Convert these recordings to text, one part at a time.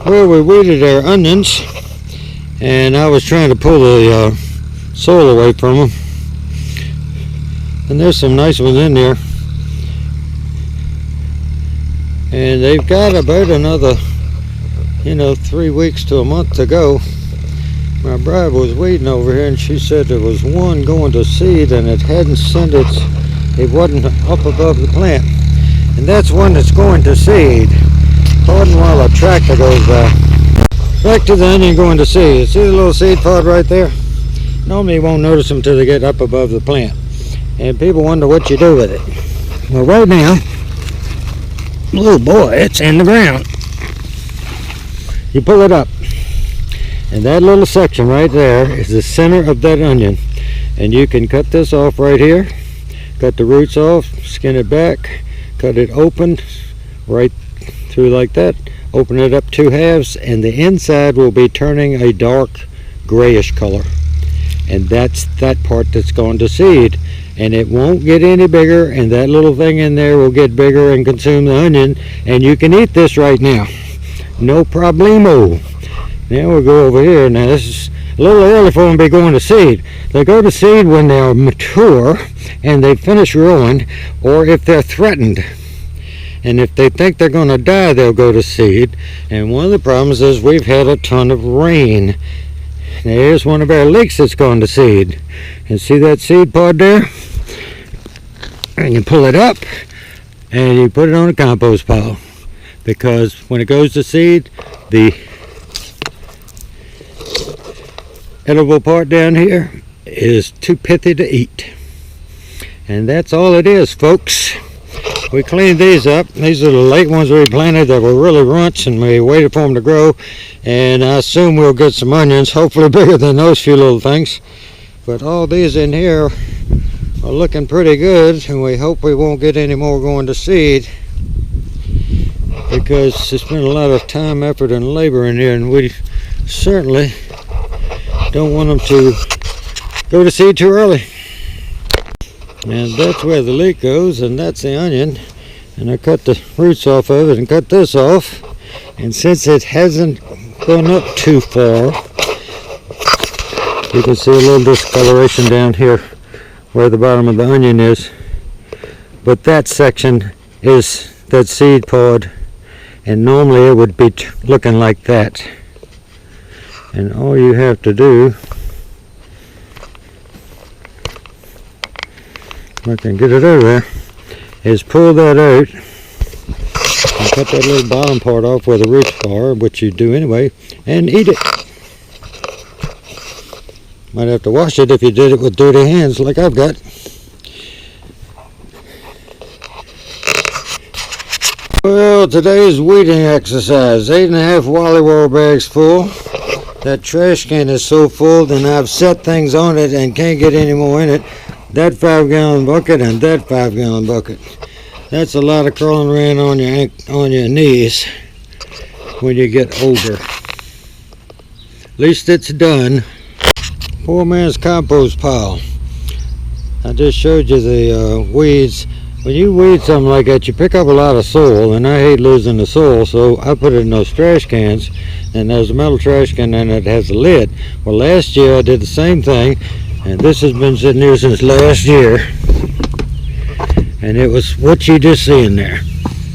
Well, we weeded our onions, and I was trying to pull the soil away from them. And there's some nice ones in there. And they've got about another, 3 weeks to a month to go. My bride was weeding over here, and she said there was one going to seed, and it hadn't sent it wasn't up above the plant. And that's one that's going to seed. Pardon while a tractor goes by. Back to the onion going to seed. See the little seed pod right there? Normally you won't notice them until they get up above the plant. And people wonder what you do with it. Well, right now, oh boy, it's in the ground. You pull it up, and that little section right there is the center of that onion. And you can cut this off right here, cut the roots off, skin it back, cut it open right through like that, open it up 2 halves, and the inside will be turning a dark grayish color. And that's that part that's going to seed. And it won't get any bigger, and that little thing in there will get bigger and consume the onion, and you can eat this right now. No problemo. Now we'll go over here. Now this is a little early for them to be going to seed. They go to seed when they're mature and they finish growing, or if they're threatened. And if they think they're going to die, they'll go to seed. And one of the problems is we've had a ton of rain. There's one of our leeks that's gone to seed. And see that seed pod there? And you pull it up and you put it on a compost pile. Because when it goes to seed, the edible part down here is too pithy to eat. And that's all it is, folks. We cleaned these up. These are the late ones we planted that were really runts, and we waited for them to grow. And I assume we'll get some onions, hopefully bigger than those few little things. But all these in here are looking pretty good, and we hope we won't get any more going to seed, because it's been a lot of time, effort, and labor in here, and we certainly don't want them to go to seed too early. And that's where the leek goes, and that's the onion. And I cut the roots off of it and cut this off. And since it hasn't gone up too far, you can see a little discoloration down here where the bottom of the onion is. But that section is that seed pod, and normally it would be looking like that. And all you have to do, if I can get it over there, is pull that out and cut that little bottom part off where the roots are, which you do anyway, and eat it. Might have to wash it if you did it with dirty hands like I've got. Well, today's weeding exercise, 8.5 Wally World bags full. That trash can is so full, then I've set things on it and can't get any more in it. That 5-gallon bucket and that 5-gallon bucket. That's a lot of crawling around on your knees when you get older. At least it's done. Poor man's compost pile. I just showed you the weeds. When you weed something like that, you pick up a lot of soil, and I hate losing the soil, so I put it in those trash cans, and there's a metal trash can and it has a lid. Well, last year I did the same thing, and this has been sitting here since last year, and it was what you just see in there.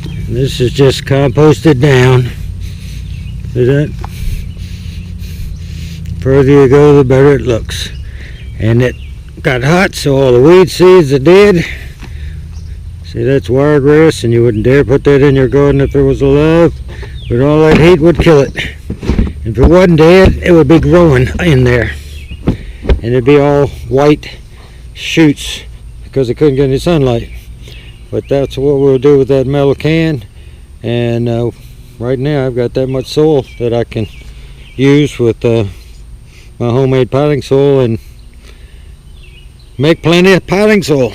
And this is just composted down. See that? The further you go, the better it looks. And it got hot, so all the weed seeds are dead. See, that's wiregrass, and you wouldn't dare put that in your garden if there was alive, but all that heat would kill it. If it wasn't dead, it would be growing in there, and it'd be all white shoots because it couldn't get any sunlight. But that's what we'll do with that metal can. And right now I've got that much soil that I can use with my homemade potting soil and make plenty of potting soil.